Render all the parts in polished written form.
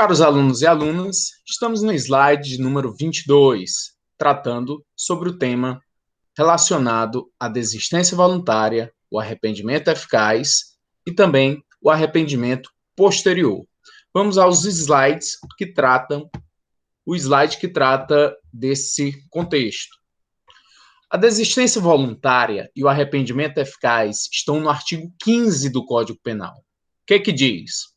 Caros alunos e alunas, estamos no slide número 22, tratando sobre o tema relacionado à desistência voluntária, o arrependimento eficaz e também o arrependimento posterior. Vamos aos slides que tratam, o slide que trata desse contexto. A desistência voluntária e o arrependimento eficaz estão no artigo 15 do Código Penal. O que diz?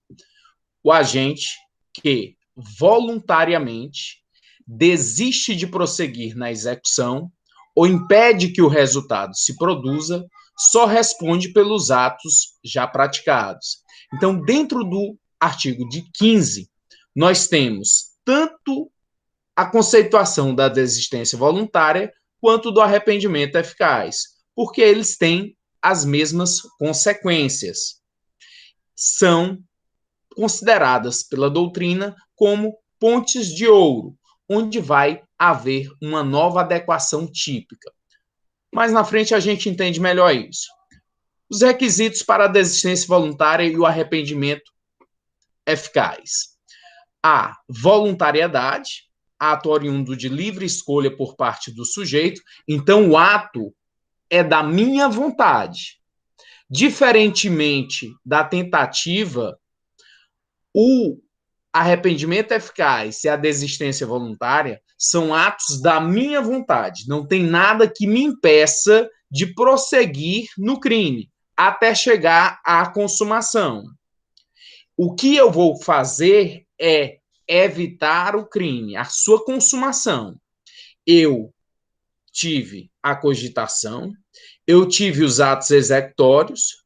O agente que voluntariamente desiste de prosseguir na execução ou impede que o resultado se produza, só responde pelos atos já praticados. Então, dentro do artigo de 15, nós temos tanto a conceituação da desistência voluntária quanto do arrependimento eficaz, porque eles têm as mesmas consequências. São consideradas pela doutrina como pontes de ouro, onde vai haver uma nova adequação típica. Mais na frente a gente entende melhor isso. Os requisitos para a desistência voluntária e o arrependimento eficaz. A voluntariedade, ato oriundo de livre escolha por parte do sujeito, então o ato é da minha vontade. Diferentemente da tentativa, o arrependimento eficaz e a desistência voluntária são atos da minha vontade. Não tem nada que me impeça de prosseguir no crime até chegar à consumação. O que eu vou fazer é evitar o crime, a sua consumação. Eu tive a cogitação, eu tive os atos executórios,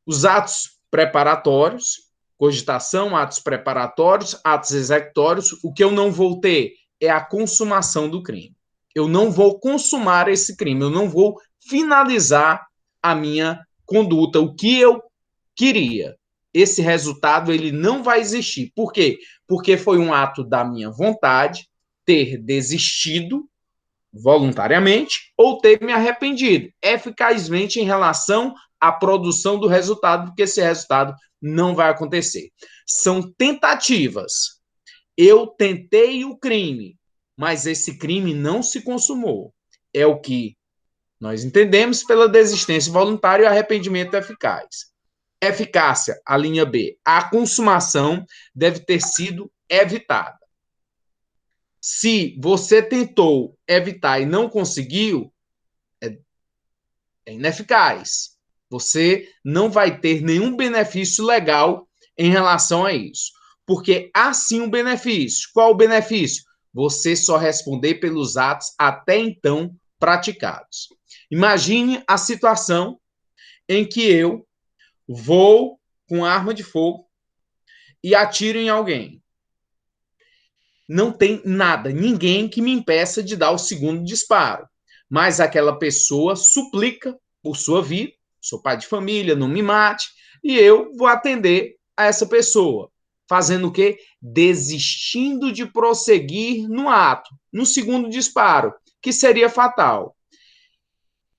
os atos preparatórios, cogitação, atos preparatórios, atos executórios. O que eu não vou ter é a consumação do crime. Eu não vou consumar esse crime, eu não vou finalizar a minha conduta, o que eu queria. Esse resultado ele não vai existir. Por quê? Porque foi um ato da minha vontade ter desistido voluntariamente ou ter me arrependido eficazmente em relação à produção do resultado, porque esse resultado não vai acontecer. São tentativas. Eu tentei o crime, mas esse crime não se consumou. É o que nós entendemos pela desistência voluntária e arrependimento eficaz. Eficácia, a linha B. A consumação deve ter sido evitada. Se você tentou evitar e não conseguiu, é ineficaz. Você não vai ter nenhum benefício legal em relação a isso. Porque há sim um benefício. Qual o benefício? Você só responder pelos atos até então praticados. Imagine a situação em que eu vou com arma de fogo e atiro em alguém. Não tem nada, ninguém que me impeça de dar o segundo disparo. Mas aquela pessoa suplica por sua vida, sou pai de família, não me mate, e eu vou atender a essa pessoa. Fazendo o quê? Desistindo de prosseguir no ato, no segundo disparo, que seria fatal.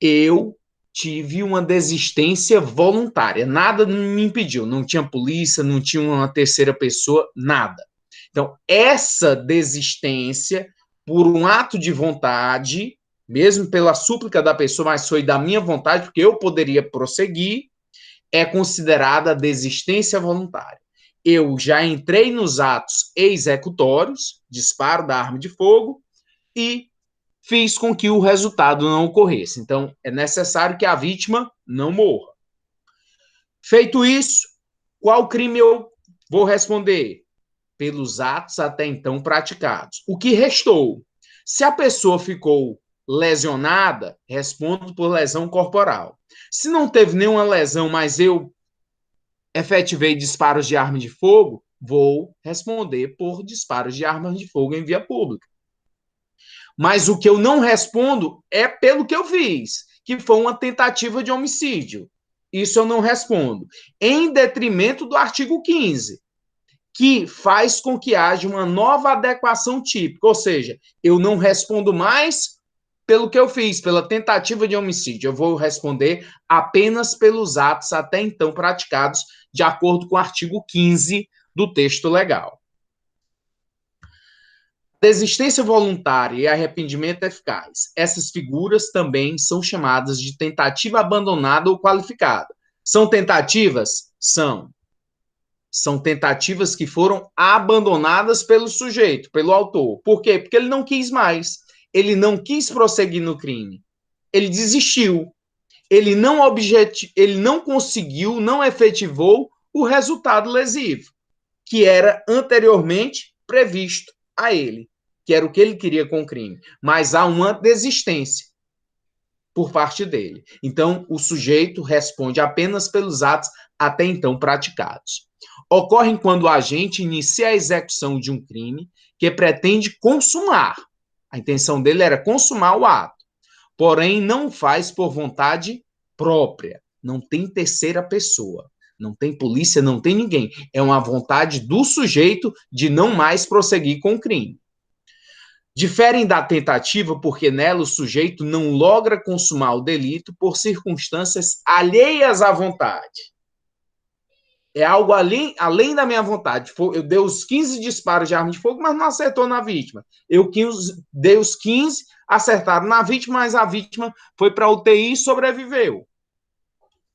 Eu tive uma desistência voluntária, nada me impediu, não tinha polícia, não tinha uma terceira pessoa, nada. Então, essa desistência, por um ato de vontade, mesmo pela súplica da pessoa, mas foi da minha vontade, porque eu poderia prosseguir, é considerada desistência voluntária. Eu já entrei nos atos executórios, disparo da arma de fogo, e fiz com que o resultado não ocorresse. Então, é necessário que a vítima não morra. Feito isso, qual crime eu vou responder? Pelos atos até então praticados. O que restou? Se a pessoa ficou lesionada, respondo por lesão corporal. Se não teve nenhuma lesão, mas eu efetivei disparos de arma de fogo, vou responder por disparos de armas de fogo em via pública. Mas o que eu não respondo é pelo que eu fiz, que foi uma tentativa de homicídio. Isso eu não respondo. Em detrimento do artigo 15, que faz com que haja uma nova adequação típica, ou seja, eu não respondo mais pelo que eu fiz, pela tentativa de homicídio, eu vou responder apenas pelos atos até então praticados, de acordo com o artigo 15 do texto legal. Desistência voluntária e arrependimento eficaz. Essas figuras também são chamadas de tentativa abandonada ou qualificada. São tentativas? São. São tentativas que foram abandonadas pelo sujeito, pelo autor. Por quê? Porque ele não quis mais. Ele não quis prosseguir no crime. Ele desistiu. Ele não conseguiu, não efetivou o resultado lesivo, que era anteriormente previsto a ele, que era o que ele queria com o crime. Mas há uma desistência por parte dele. Então, o sujeito responde apenas pelos atos até então praticados. Ocorrem quando o agente inicia a execução de um crime que pretende consumar. A intenção dele era consumar o ato, porém não faz por vontade própria. Não tem terceira pessoa. Não tem polícia, não tem ninguém. É uma vontade do sujeito de não mais prosseguir com o crime. Diferem da tentativa porque nela o sujeito não logra consumar o delito por circunstâncias alheias à vontade. É algo além da minha vontade. Eu dei os 15 disparos de arma de fogo, mas não acertou na vítima. Eu dei os 15, acertaram na vítima, mas a vítima foi para a UTI e sobreviveu.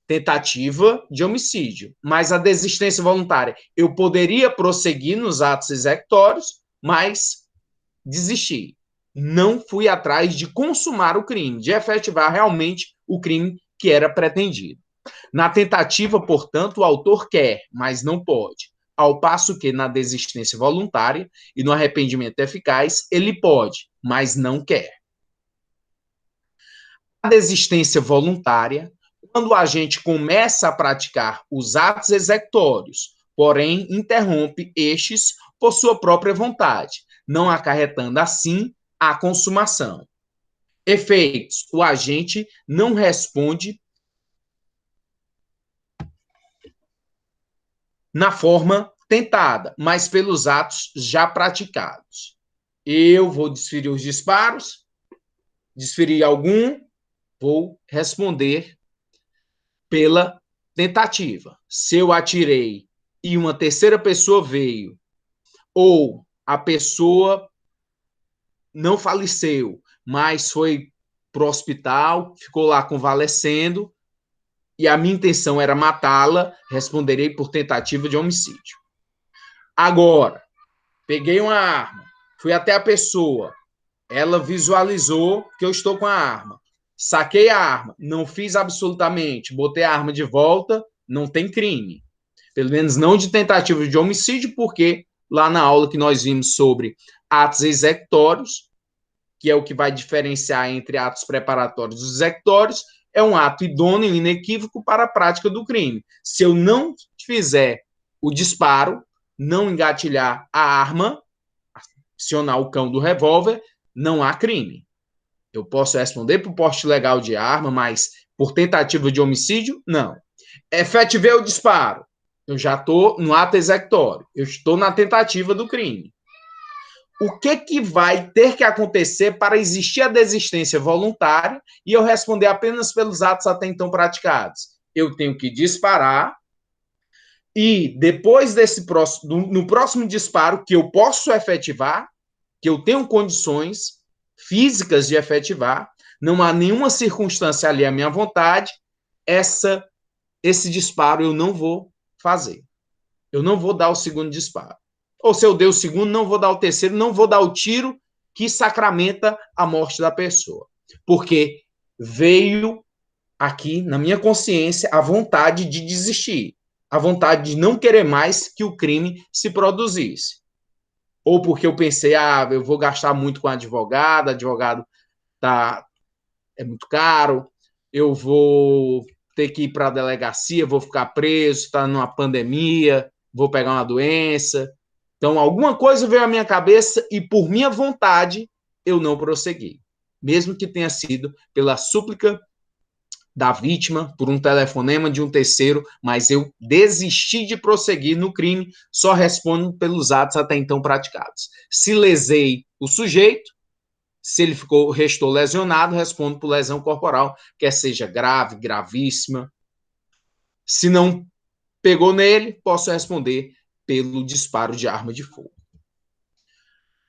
Tentativa de homicídio. Mas a desistência voluntária. Eu poderia prosseguir nos atos executórios, mas desisti. Não fui atrás de consumar o crime, de efetivar realmente o crime que era pretendido. Na tentativa, portanto, o autor quer, mas não pode. Ao passo que na desistência voluntária e no arrependimento eficaz, ele pode, mas não quer. A desistência voluntária, quando o agente começa a praticar os atos executórios, porém interrompe estes por sua própria vontade, não acarretando assim a consumação. Efeitos: o agente não responde na forma tentada, mas pelos atos já praticados. Eu vou desferir os disparos, desferir algum, vou responder pela tentativa. Se eu atirei e uma terceira pessoa veio, ou a pessoa não faleceu, mas foi para o hospital, ficou lá convalescendo, e a minha intenção era matá-la, responderei por tentativa de homicídio. Agora, peguei uma arma, fui até a pessoa, ela visualizou que eu estou com a arma, saquei a arma, não fiz absolutamente, botei a arma de volta, não tem crime. Pelo menos não de tentativa de homicídio, porque lá na aula que nós vimos sobre atos executórios, que é o que vai diferenciar entre atos preparatórios e executórios, é um ato idôneo e inequívoco para a prática do crime. Se eu não fizer o disparo, não engatilhar a arma, acionar o cão do revólver, não há crime. Eu posso responder por porte legal de arma, mas por tentativa de homicídio, não. Efetivei o disparo. Eu já estou no ato executório. Eu estou na tentativa do crime. O que vai ter que acontecer para existir a desistência voluntária e eu responder apenas pelos atos até então praticados? Eu tenho que disparar e depois no próximo disparo que eu posso efetivar, que eu tenho condições físicas de efetivar, não há nenhuma circunstância ali à minha vontade, esse disparo eu não vou fazer. Eu não vou dar o segundo disparo. Ou se eu dei o segundo, não vou dar o terceiro, não vou dar o tiro que sacramenta a morte da pessoa. Porque veio aqui na minha consciência a vontade de desistir, a vontade de não querer mais que o crime se produzisse. Ou porque eu pensei, eu vou gastar muito com advogado é muito caro, eu vou ter que ir para a delegacia, vou ficar preso, está numa pandemia, vou pegar uma doença. Então, alguma coisa veio à minha cabeça e, por minha vontade, eu não prossegui. Mesmo que tenha sido pela súplica da vítima, por um telefonema de um terceiro, mas eu desisti de prosseguir no crime, só respondo pelos atos até então praticados. Se lesei o sujeito, se ele restou lesionado, respondo por lesão corporal, quer seja grave, gravíssima. Se não pegou nele, posso responder pelo disparo de arma de fogo.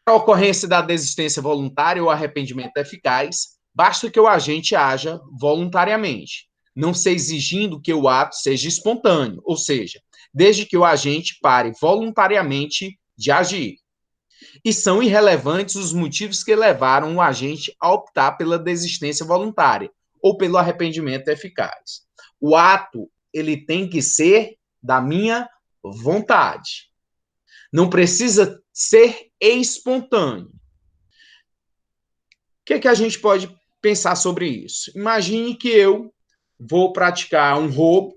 Para a ocorrência da desistência voluntária ou arrependimento eficaz, basta que o agente haja voluntariamente, não se exigindo que o ato seja espontâneo, ou seja, desde que o agente pare voluntariamente de agir. E são irrelevantes os motivos que levaram o agente a optar pela desistência voluntária ou pelo arrependimento eficaz. O ato, ele tem que ser da minha vontade. Não precisa ser espontâneo. O que a gente pode pensar sobre isso? Imagine que eu vou praticar um roubo,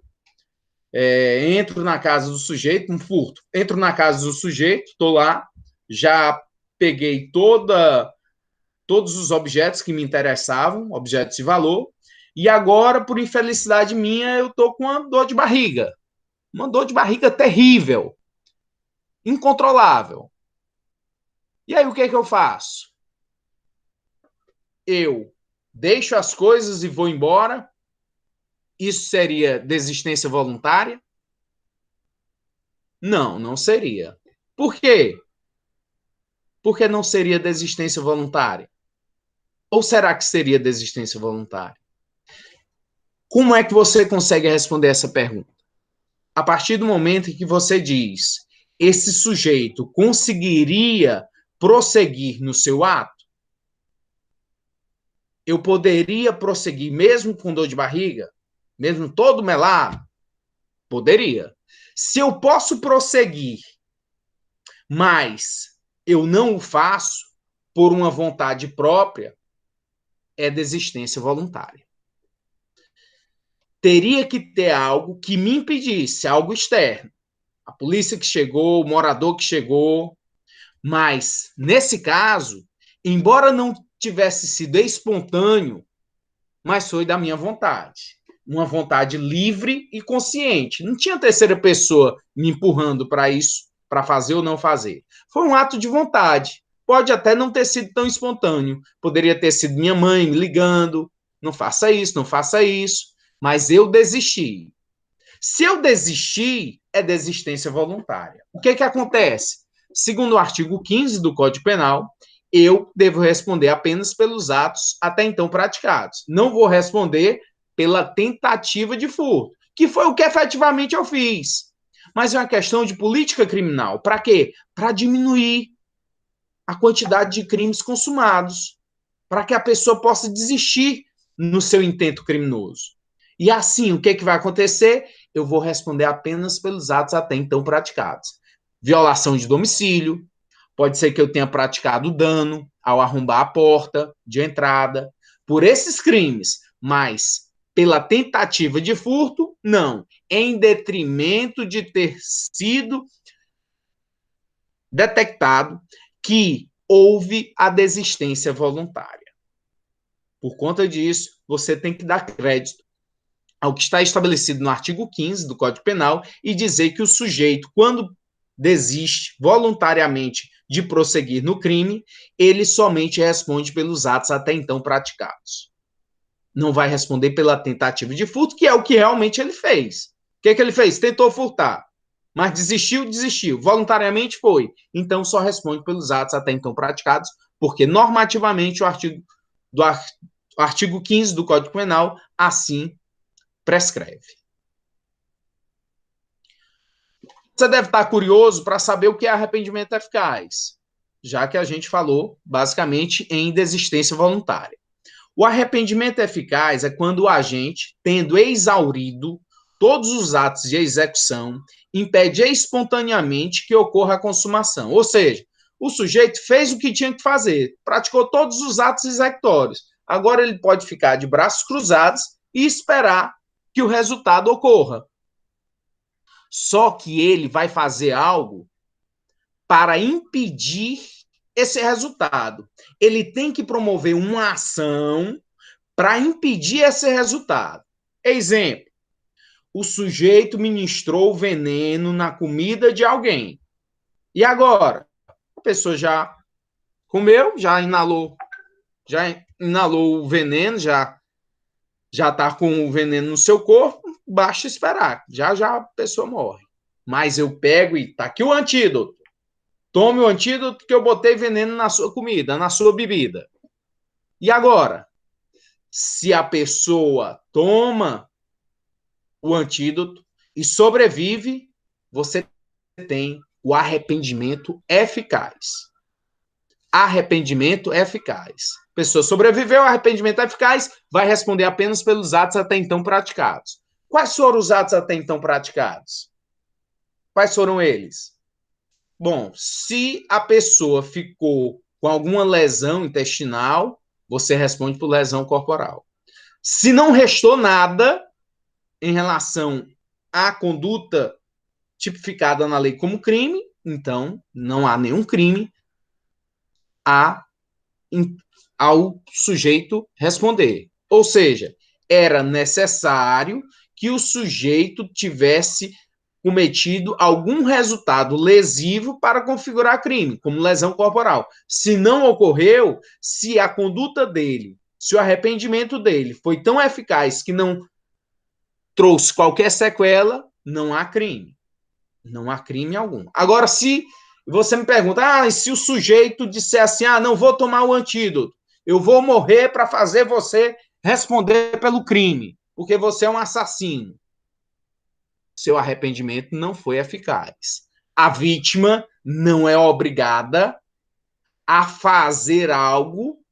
entro na casa do sujeito, um furto, entro na casa do sujeito, estou lá, já peguei todos os objetos que me interessavam, objetos de valor, e agora, por infelicidade minha, eu estou com uma dor de barriga terrível, incontrolável. E aí, o que eu faço? Eu deixo as coisas e vou embora? Isso seria desistência voluntária? Não, não seria. Por quê? Porque não seria desistência voluntária? Ou será que seria desistência voluntária? Como é que você consegue responder essa pergunta? A partir do momento em que você diz, esse sujeito conseguiria prosseguir no seu ato? Eu poderia prosseguir mesmo com dor de barriga? Mesmo todo melado? Poderia. Se eu posso prosseguir, mas eu não o faço por uma vontade própria, é desistência voluntária. Teria que ter algo que me impedisse, algo externo. A polícia que chegou, o morador que chegou. Mas, nesse caso, embora não tivesse sido espontâneo, mas foi da minha vontade. Uma vontade livre e consciente. Não tinha terceira pessoa me empurrando para isso, para fazer ou não fazer. Foi um ato de vontade. Pode até não ter sido tão espontâneo. Poderia ter sido minha mãe me ligando, não faça isso, não faça isso. Mas eu desisti. Se eu desistir, é desistência voluntária. O que acontece? Segundo o artigo 15 do Código Penal, eu devo responder apenas pelos atos até então praticados. Não vou responder pela tentativa de furto, que foi o que efetivamente eu fiz. Mas é uma questão de política criminal. Para quê? Para diminuir a quantidade de crimes consumados, para que a pessoa possa desistir no seu intento criminoso. E assim, o que vai acontecer? Eu vou responder apenas pelos atos até então praticados. Violação de domicílio, pode ser que eu tenha praticado dano ao arrombar a porta de entrada. Por esses crimes, mas pela tentativa de furto, não. Em detrimento de ter sido detectado que houve a desistência voluntária. Por conta disso, você tem que dar crédito ao que está estabelecido no artigo 15 do Código Penal e dizer que o sujeito, quando desiste voluntariamente de prosseguir no crime, ele somente responde pelos atos até então praticados. Não vai responder pela tentativa de furto, que é o que realmente ele fez. O que ele fez? Tentou furtar, mas desistiu. Voluntariamente foi. Então, só responde pelos atos até então praticados, porque normativamente o artigo 15 do Código Penal assim prescreve. Você deve estar curioso para saber o que é arrependimento eficaz, já que a gente falou basicamente em desistência voluntária. O arrependimento eficaz é quando o agente, tendo exaurido todos os atos de execução, impede espontaneamente que ocorra a consumação. Ou seja, o sujeito fez o que tinha que fazer, praticou todos os atos executórios. Agora ele pode ficar de braços cruzados e esperar que o resultado ocorra. Só que ele vai fazer algo para impedir esse resultado. Ele tem que promover uma ação para impedir esse resultado. Exemplo, o sujeito ministrou veneno na comida de alguém. E agora? A pessoa já comeu, já inalou o veneno, já está com o veneno no seu corpo, basta esperar. Já a pessoa morre. Mas eu pego e tá aqui o antídoto. Tome o antídoto que eu botei veneno na sua comida, na sua bebida. E agora? Se a pessoa toma o antídoto e sobrevive, você tem o arrependimento eficaz. Arrependimento eficaz. A pessoa sobreviveu, arrependimento eficaz, vai responder apenas pelos atos até então praticados. Quais foram os atos até então praticados? Quais foram eles? Bom, se a pessoa ficou com alguma lesão intestinal, você responde por lesão corporal. Se não restou nada em relação à conduta tipificada na lei como crime, então não há nenhum crime ao sujeito responder. Ou seja, era necessário que o sujeito tivesse cometido algum resultado lesivo para configurar crime, como lesão corporal. Se não ocorreu, se a conduta dele, se o arrependimento dele foi tão eficaz que não trouxe qualquer sequela, não há crime. Não há crime algum. Agora, se você me pergunta, e se o sujeito disser assim, não vou tomar o antídoto, eu vou morrer para fazer você responder pelo crime, porque você é um assassino. Seu arrependimento não foi eficaz. A vítima não é obrigada a fazer algo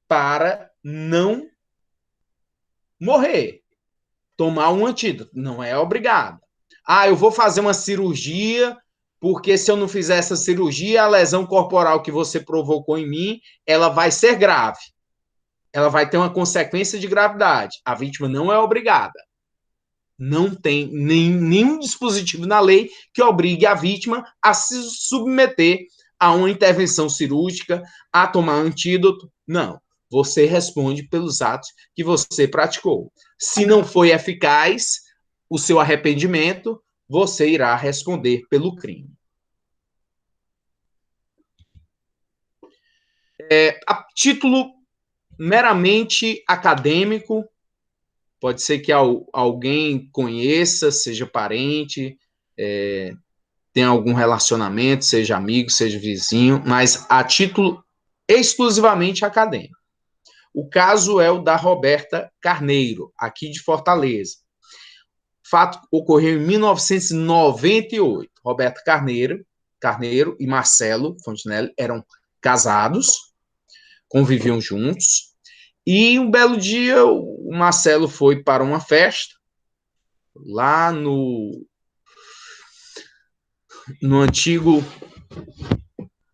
para não morrer. Tomar um antídoto. Não é obrigada. Eu vou fazer uma cirurgia, porque se eu não fizer essa cirurgia, a lesão corporal que você provocou em mim, ela vai ser grave. Ela vai ter uma consequência de gravidade. A vítima não é obrigada. Não tem nenhum dispositivo na lei que obrigue a vítima a se submeter a uma intervenção cirúrgica, a tomar antídoto. Não. Você responde pelos atos que você praticou. Se não foi eficaz o seu arrependimento, você irá responder pelo crime. A título meramente acadêmico, pode ser que alguém conheça, seja parente, tenha algum relacionamento, seja amigo, seja vizinho, mas a título exclusivamente acadêmico. O caso é o da Roberta Carneiro, aqui de Fortaleza. O fato ocorreu em 1998. Roberta Carneiro e Marcelo Fontinelli eram casados, conviviam juntos, e um belo dia o Marcelo foi para uma festa lá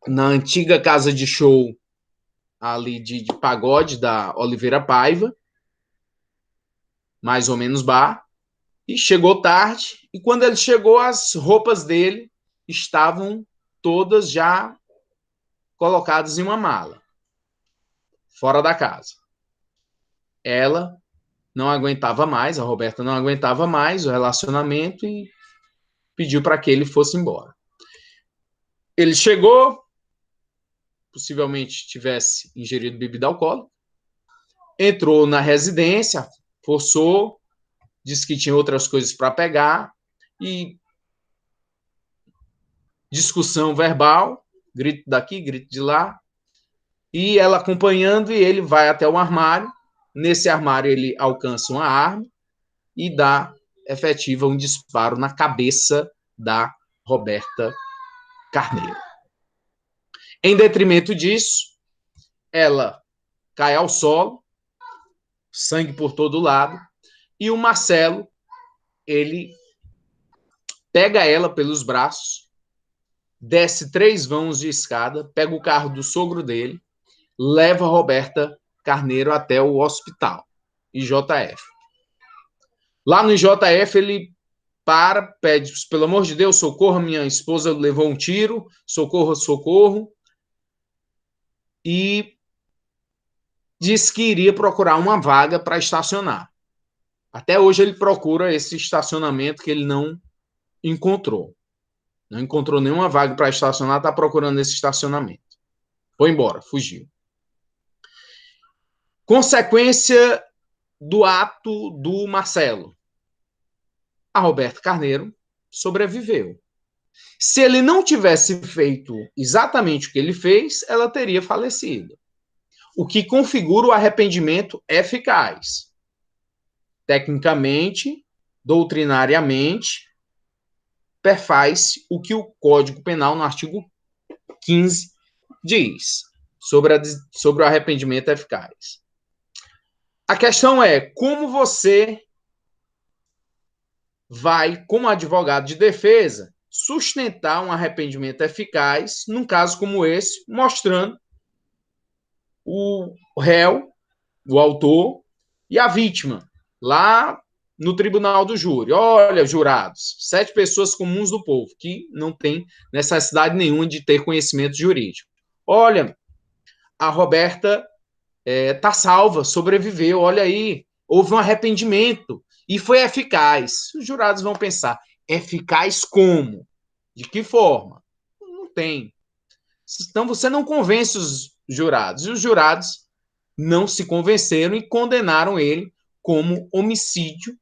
na antiga casa de show ali de pagode da Oliveira Paiva, mais ou menos bar, e chegou tarde, e quando ele chegou, as roupas dele estavam todas já colocadas em uma mala, fora da casa. Ela não aguentava mais, a Roberta não aguentava mais o relacionamento e pediu para que ele fosse embora. Ele chegou, possivelmente tivesse ingerido bebida alcoólica, entrou na residência, forçou, disse que tinha outras coisas para pegar e discussão verbal, grito daqui, grito de lá, e ela acompanhando, e ele vai até o armário. Nesse armário ele alcança uma arma e dá efetiva um disparo na cabeça da Roberta Carneiro. Em detrimento disso, ela cai ao solo, sangue por todo lado, e o Marcelo, ele pega ela pelos braços, desce 3 vãos de escada, pega o carro do sogro dele, leva a Roberta Carneiro até o hospital, IJF. Lá no IJF, ele pede, pelo amor de Deus, socorro, minha esposa levou um tiro, socorro, socorro, e disse que iria procurar uma vaga para estacionar. Até hoje ele procura esse estacionamento que ele não encontrou. Não encontrou nenhuma vaga para estacionar, está procurando esse estacionamento. Foi embora, fugiu. Consequência do ato do Marcelo. A Roberta Carneiro sobreviveu. Se ele não tivesse feito exatamente o que ele fez, ela teria falecido. O que configura o arrependimento eficaz. Tecnicamente, doutrinariamente, perfaz o que o Código Penal, no artigo 15, diz sobre o arrependimento eficaz. A questão é como você vai, como advogado de defesa, sustentar um arrependimento eficaz num caso como esse, mostrando o réu, o autor e a vítima lá no tribunal do júri. Olha, jurados, 7 pessoas comuns do povo que não têm necessidade nenhuma de ter conhecimento jurídico. Olha, a Roberta tá salva, sobreviveu, olha aí, houve um arrependimento e foi eficaz. Os jurados vão pensar, eficaz como? De que forma? Não tem. Então você não convence os jurados, e os jurados não se convenceram e condenaram ele como homicídio,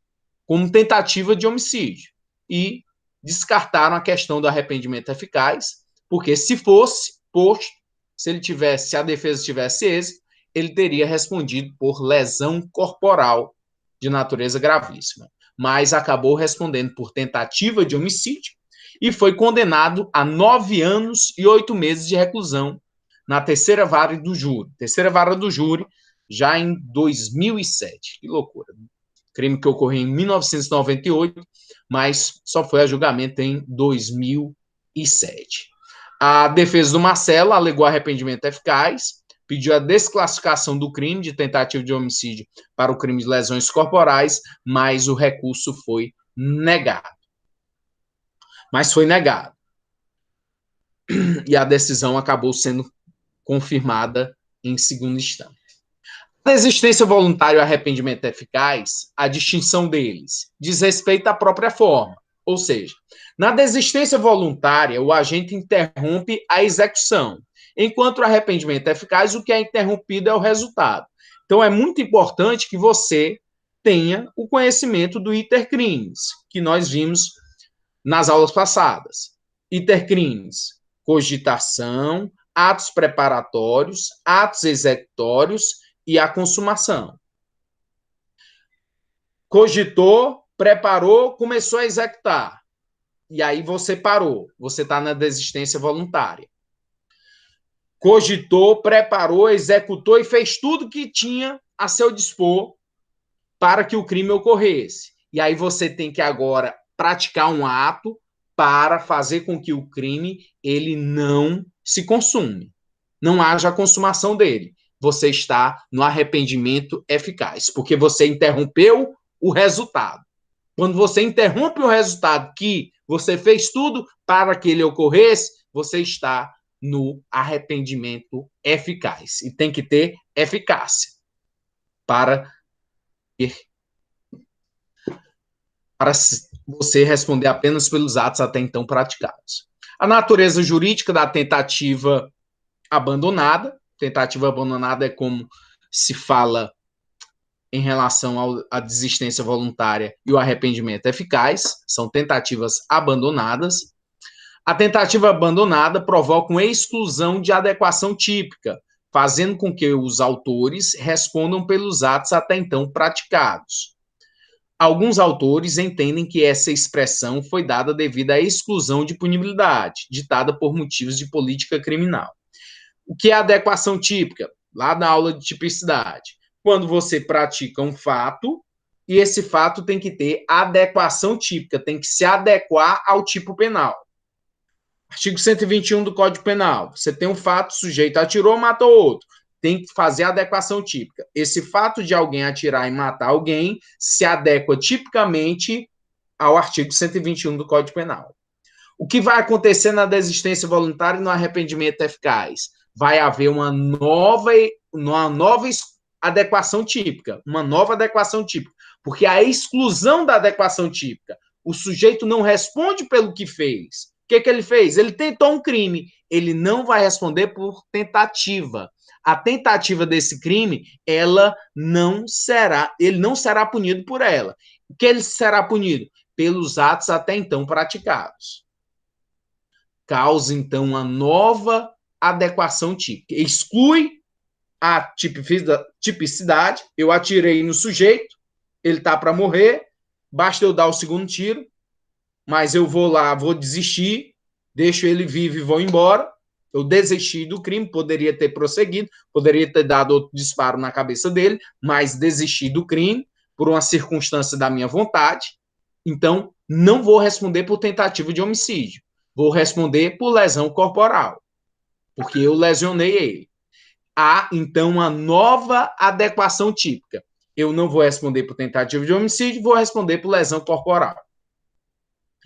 como tentativa de homicídio. E descartaram a questão do arrependimento eficaz, porque se fosse posto, se a defesa tivesse êxito, ele teria respondido por lesão corporal de natureza gravíssima. Mas acabou respondendo por tentativa de homicídio e foi condenado a 9 anos e 8 meses de reclusão na terceira vara do júri. Terceira vara do júri, já em 2007. Que loucura. Crime que ocorreu em 1998, mas só foi a julgamento em 2007. A defesa do Marcelo alegou arrependimento eficaz, pediu a desclassificação do crime de tentativa de homicídio para o crime de lesões corporais, mas o recurso foi negado. E a decisão acabou sendo confirmada em segunda instância. A desistência voluntária e o arrependimento eficaz, a distinção deles diz respeito à própria forma. Ou seja, na desistência voluntária, o agente interrompe a execução, enquanto o arrependimento eficaz, o que é interrompido é o resultado. Então, é muito importante que você tenha o conhecimento do itercrimes, que nós vimos nas aulas passadas. Itercrimes, cogitação, atos preparatórios, atos executórios e a consumação. Cogitou, preparou, começou a executar. E aí você parou. Você está na desistência voluntária. Cogitou, preparou, executou e fez tudo que tinha a seu dispor para que o crime ocorresse. E aí você tem que agora praticar um ato para fazer com que o crime ele não se consume. Não haja a consumação dele. Você está no arrependimento eficaz, porque você interrompeu o resultado. Quando você interrompe o resultado que você fez tudo para que ele ocorresse, você está no arrependimento eficaz. E tem que ter eficácia para você responder apenas pelos atos até então praticados. A natureza jurídica da tentativa abandonada. Tentativa abandonada é como se fala em relação à desistência voluntária e o arrependimento eficaz. São tentativas abandonadas. A tentativa abandonada provoca uma exclusão de adequação típica, fazendo com que os autores respondam pelos atos até então praticados. Alguns autores entendem que essa expressão foi dada devido à exclusão de punibilidade, ditada por motivos de política criminal. O que é adequação típica? Lá na aula de tipicidade. Quando você pratica um fato, e esse fato tem que ter adequação típica, tem que se adequar ao tipo penal. Artigo 121 do Código Penal. Você tem um fato, sujeito atirou, matou outro. Tem que fazer a adequação típica. Esse fato de alguém atirar e matar alguém se adequa tipicamente ao artigo 121 do Código Penal. O que vai acontecer na desistência voluntária e no arrependimento eficaz? Vai haver uma nova adequação típica, porque a exclusão da adequação típica, o sujeito não responde pelo que fez. O que ele fez? Ele tentou um crime, ele não vai responder por tentativa. A tentativa desse crime, ele não será punido por ela. O que ele será punido? pelos atos até então praticados. Causa, então, uma nova adequação típica. Exclui a tipicidade, eu atirei no sujeito, ele está para morrer, basta eu dar o segundo tiro, mas eu vou lá, vou desistir, deixo ele vivo e vou embora. Eu desisti do crime, poderia ter prosseguido, poderia ter dado outro disparo na cabeça dele, mas desisti do crime por uma circunstância da minha vontade. Então, não vou responder por tentativa de homicídio. Vou responder por lesão corporal, porque eu lesionei ele. Há, então, uma nova adequação típica. Eu não vou responder por tentativa de homicídio, vou responder por lesão corporal.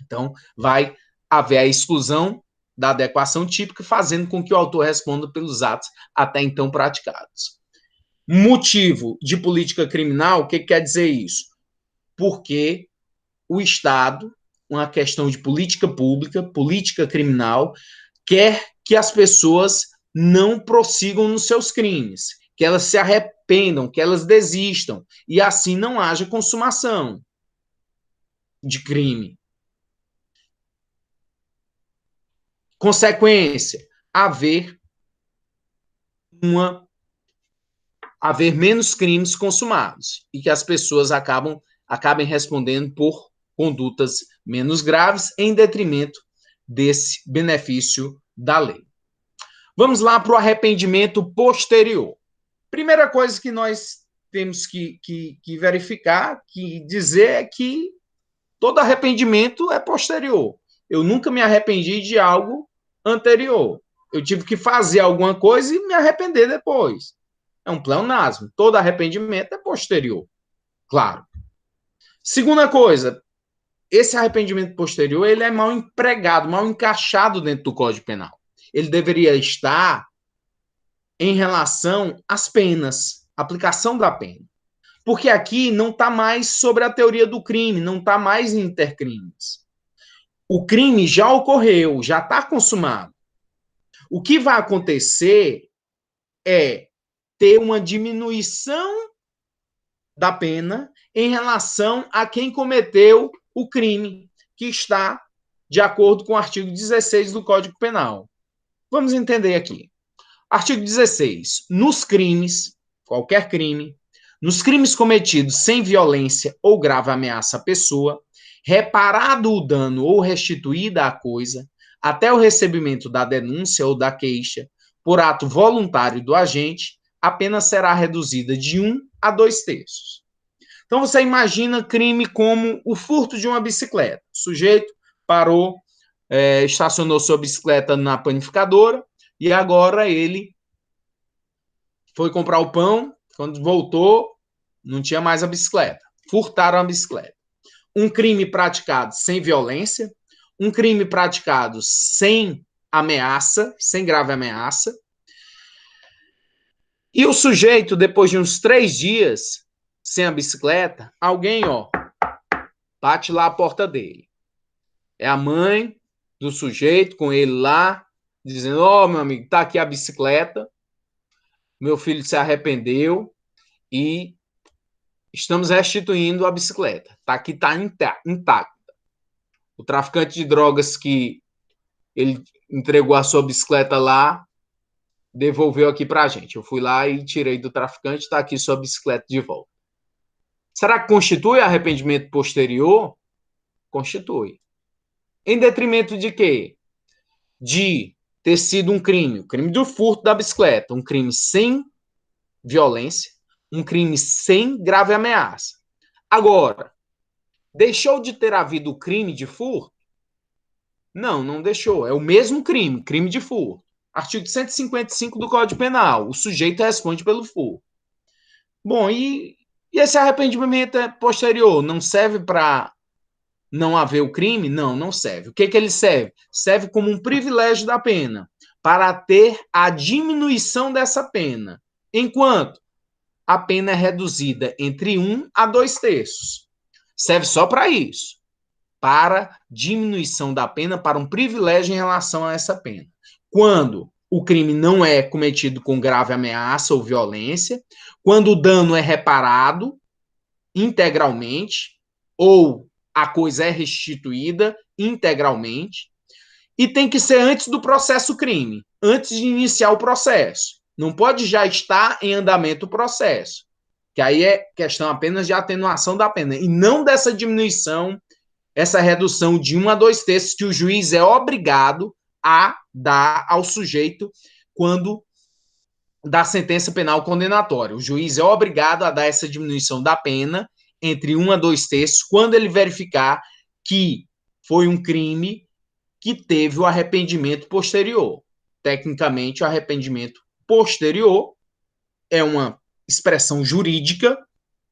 Então, vai haver a exclusão da adequação típica, fazendo com que o autor responda pelos atos até então praticados. Motivo de política criminal, o que quer dizer isso? Porque o Estado, uma questão de política pública, política criminal, quer que as pessoas não prossigam nos seus crimes, que elas se arrependam, que elas desistam, e assim não haja consumação de crime. Consequência, haver menos crimes consumados e que as pessoas acabem respondendo por condutas menos graves em detrimento desse benefício da lei. Vamos lá para o arrependimento posterior. Primeira coisa que nós temos que verificar, que dizer é que todo arrependimento é posterior. Eu nunca me arrependi de algo anterior. Eu tive que fazer alguma coisa e me arrepender depois. É um pleonasmo. Todo arrependimento é posterior. Claro. Segunda coisa, esse arrependimento posterior ele é mal empregado, mal encaixado dentro do Código Penal. Ele deveria estar em relação às penas, aplicação da pena. Porque aqui não está mais sobre a teoria do crime, não está mais em intercrimes. O crime já ocorreu, já está consumado. O que vai acontecer é ter uma diminuição da pena em relação a quem cometeu o crime, que está de acordo com o artigo 16 do Código Penal. Vamos entender aqui. Artigo 16. Nos crimes, qualquer crime, nos crimes cometidos sem violência ou grave ameaça à pessoa, reparado o dano ou restituída a coisa, até o recebimento da denúncia ou da queixa, por ato voluntário do agente, a pena será reduzida de 1 a 2/3. Então, você imagina crime como o furto de uma bicicleta. O sujeito parou, estacionou sua bicicleta na panificadora e agora ele foi comprar o pão. Quando voltou, não tinha mais a bicicleta. Furtaram a bicicleta. Um crime praticado sem violência, um crime praticado sem ameaça, sem grave ameaça. E o sujeito, depois de uns 3 dias sem a bicicleta, alguém, bate lá a porta dele. É a mãe do sujeito com ele lá, dizendo: meu amigo, tá aqui a bicicleta, meu filho se arrependeu e estamos restituindo a bicicleta. Tá aqui, tá intacta. O traficante de drogas que ele entregou a sua bicicleta lá, devolveu aqui pra gente. Eu fui lá e tirei do traficante, tá aqui sua bicicleta de volta. Será que constitui arrependimento posterior? Constitui. Em detrimento de quê? De ter sido um crime, o crime do furto da bicicleta, um crime sem violência, um crime sem grave ameaça. Agora, deixou de ter havido o crime de furto? Não, não deixou. É o mesmo crime, crime de furto. Artigo 155 do Código Penal. O sujeito responde pelo furto. Bom, e esse arrependimento é posterior? Não serve para não haver o crime? Não, não serve. O que ele serve? Serve como um privilégio da pena, para ter a diminuição dessa pena, enquanto a pena é reduzida entre 1 a 2/3. Serve só para isso, para diminuição da pena, para um privilégio em relação a essa pena. Quando o crime não é cometido com grave ameaça ou violência, quando o dano é reparado integralmente, ou a coisa é restituída integralmente, e tem que ser antes do processo crime, antes de iniciar o processo. Não pode já estar em andamento o processo, que aí é questão apenas de atenuação da pena, e não dessa diminuição, essa redução de 1 a 2 terços que o juiz é obrigado a dar ao sujeito quando dá sentença penal condenatória. O juiz é obrigado a dar essa diminuição da pena entre 1 a 2 terços quando ele verificar que foi um crime que teve o arrependimento posterior. Tecnicamente, o arrependimento posterior é uma expressão jurídica,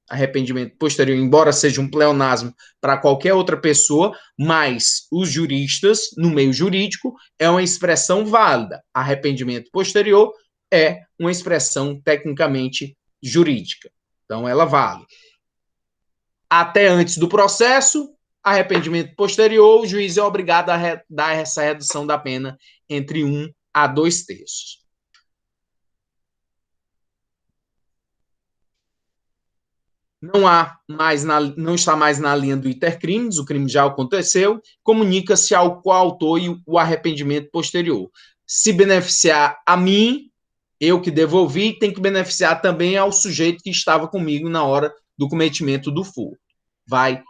arrependimento posterior, embora seja um pleonasmo para qualquer outra pessoa, mas os juristas, no meio jurídico, é uma expressão válida. Arrependimento posterior é uma expressão tecnicamente jurídica. Então, ela vale. Até antes do processo, arrependimento posterior, o juiz é obrigado a dar essa redução da pena entre 1 a 2 terços. Não está mais na linha do intercrimes, o crime já aconteceu, comunica-se ao coautor e o arrependimento posterior. Se beneficiar a mim, eu que devolvi, tem que beneficiar também ao sujeito que estava comigo na hora do cometimento do furto. Vai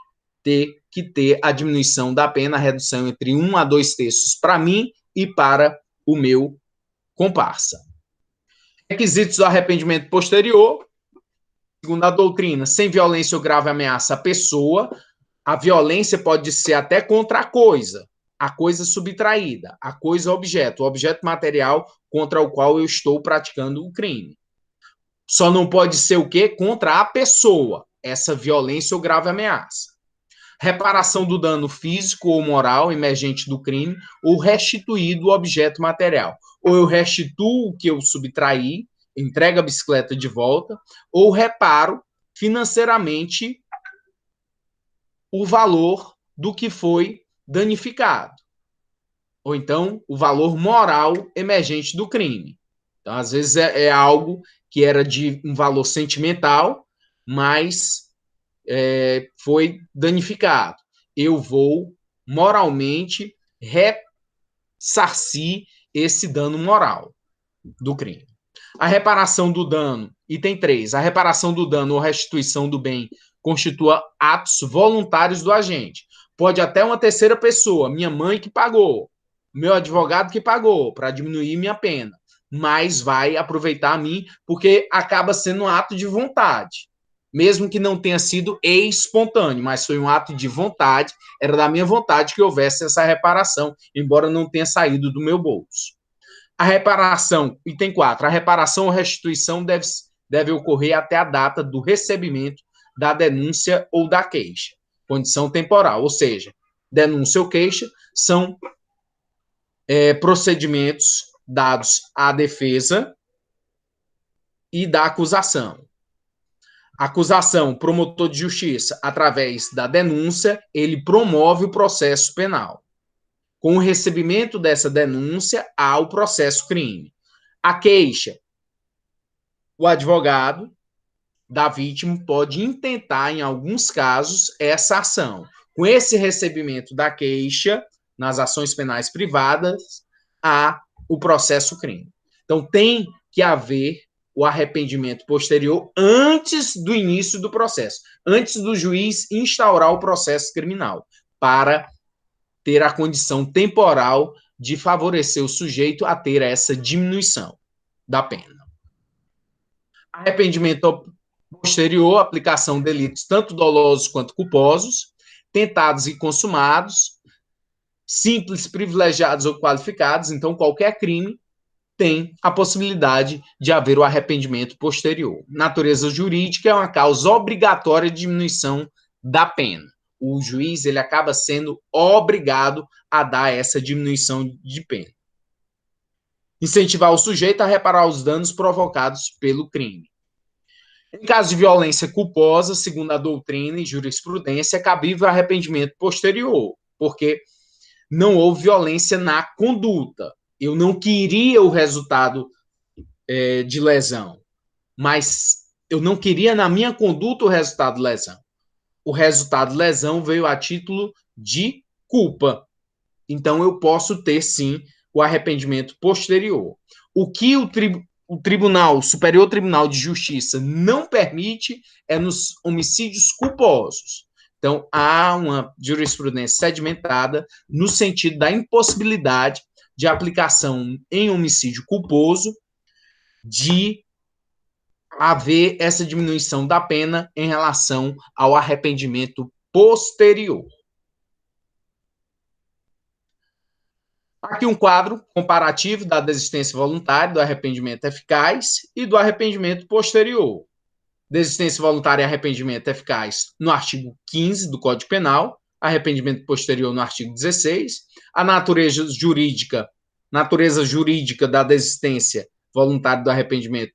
ter que ter a diminuição da pena, a redução entre 1 a 2 terços para mim e para o meu comparsa. Requisitos do arrependimento posterior, segundo a doutrina, sem violência ou grave ameaça à pessoa, a violência pode ser até contra a coisa subtraída, a coisa objeto, o objeto material contra o qual eu estou praticando o crime. Só não pode ser o quê? Contra a pessoa, essa violência ou grave ameaça. Reparação do dano físico ou moral emergente do crime, ou restituir do objeto material. Ou eu restituo o que eu subtraí, entrego a bicicleta de volta, ou reparo financeiramente o valor do que foi danificado. Ou então, o valor moral emergente do crime. Então, às vezes, é algo que era de um valor sentimental, mas foi danificado. Eu vou moralmente ressarcir esse dano moral do crime. A reparação do dano, item 3, a reparação do dano ou restituição do bem constitua atos voluntários do agente. Pode até uma terceira pessoa, minha mãe que pagou, meu advogado que pagou, para diminuir minha pena, mas vai aproveitar a mim, porque acaba sendo um ato de vontade. Mesmo que não tenha sido espontâneo, mas foi um ato de vontade, era da minha vontade que houvesse essa reparação, embora não tenha saído do meu bolso. A reparação, item 4, a reparação ou restituição deve ocorrer até a data do recebimento da denúncia ou da queixa. Condição temporal, ou seja, denúncia ou queixa são procedimentos dados à defesa e da acusação. Acusação, promotor de justiça, através da denúncia, ele promove o processo penal. Com o recebimento dessa denúncia, há o processo crime. A queixa, o advogado da vítima pode intentar, em alguns casos, essa ação. Com esse recebimento da queixa, nas ações penais privadas, há o processo crime. Então, tem que haver o arrependimento posterior antes do início do processo, antes do juiz instaurar o processo criminal, para ter a condição temporal de favorecer o sujeito a ter essa diminuição da pena. Arrependimento posterior, aplicação de delitos tanto dolosos quanto culposos, tentados e consumados, simples, privilegiados ou qualificados, então qualquer crime tem a possibilidade de haver o arrependimento posterior. Natureza jurídica é uma causa obrigatória de diminuição da pena. O juiz ele acaba sendo obrigado a dar essa diminuição de pena. Incentivar o sujeito a reparar os danos provocados pelo crime. Em caso de violência culposa, segundo a doutrina e jurisprudência, é cabível arrependimento posterior, porque não houve violência na conduta. Eu não queria o resultado de lesão, mas eu não queria na minha conduta o resultado de lesão. o resultado lesão veio a título de culpa. Então, eu posso ter, sim, o arrependimento posterior. O que o Superior Tribunal de Justiça não permite é nos homicídios culposos. Então, há uma jurisprudência sedimentada no sentido da impossibilidade de aplicação em homicídio culposo de haver essa diminuição da pena em relação ao arrependimento posterior. Aqui um quadro comparativo da desistência voluntária, do arrependimento eficaz e do arrependimento posterior. Desistência voluntária e arrependimento eficaz no artigo 15 do Código Penal, arrependimento posterior no artigo 16. A natureza jurídica da desistência voluntária do arrependimento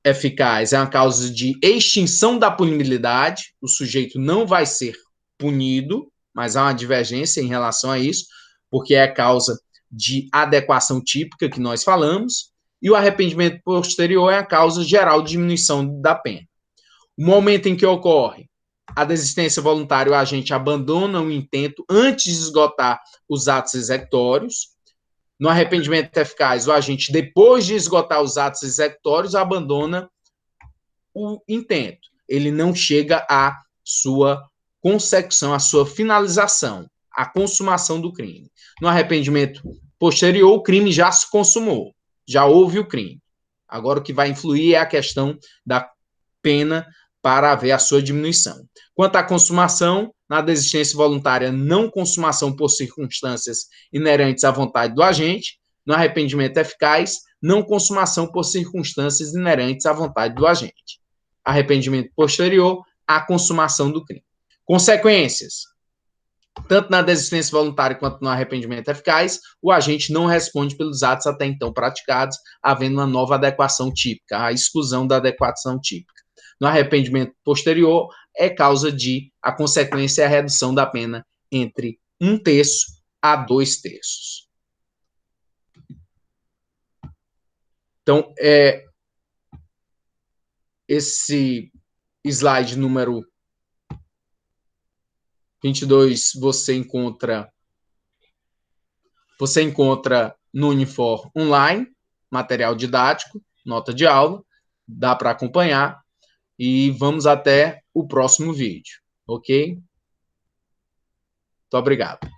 eficaz é uma causa de extinção da punibilidade, o sujeito não vai ser punido, mas há uma divergência em relação a isso, porque é a causa de adequação típica que nós falamos, e o arrependimento posterior é a causa geral de diminuição da pena. O momento em que ocorre a desistência voluntária, o agente abandona o intento antes de esgotar os atos executórios. No arrependimento eficaz, o agente, depois de esgotar os atos executórios, abandona o intento. Ele não chega à sua consecução, à sua finalização, à consumação do crime. No arrependimento posterior, o crime já se consumou, já houve o crime. Agora, o que vai influir é a questão da pena para haver a sua diminuição. Quanto à consumação, na desistência voluntária, não consumação por circunstâncias inerentes à vontade do agente. No arrependimento eficaz, não consumação por circunstâncias inerentes à vontade do agente. Arrependimento posterior, a consumação do crime. Consequências. Tanto na desistência voluntária quanto no arrependimento eficaz, o agente não responde pelos atos até então praticados, havendo uma nova adequação típica, a exclusão da adequação típica. No arrependimento posterior, é causa de a consequência é a redução da pena entre 1/3 a 2/3. Então, esse slide número 22 você encontra no Unifor online, material didático, nota de aula, dá para acompanhar. E vamos até o próximo vídeo, ok? Muito obrigado.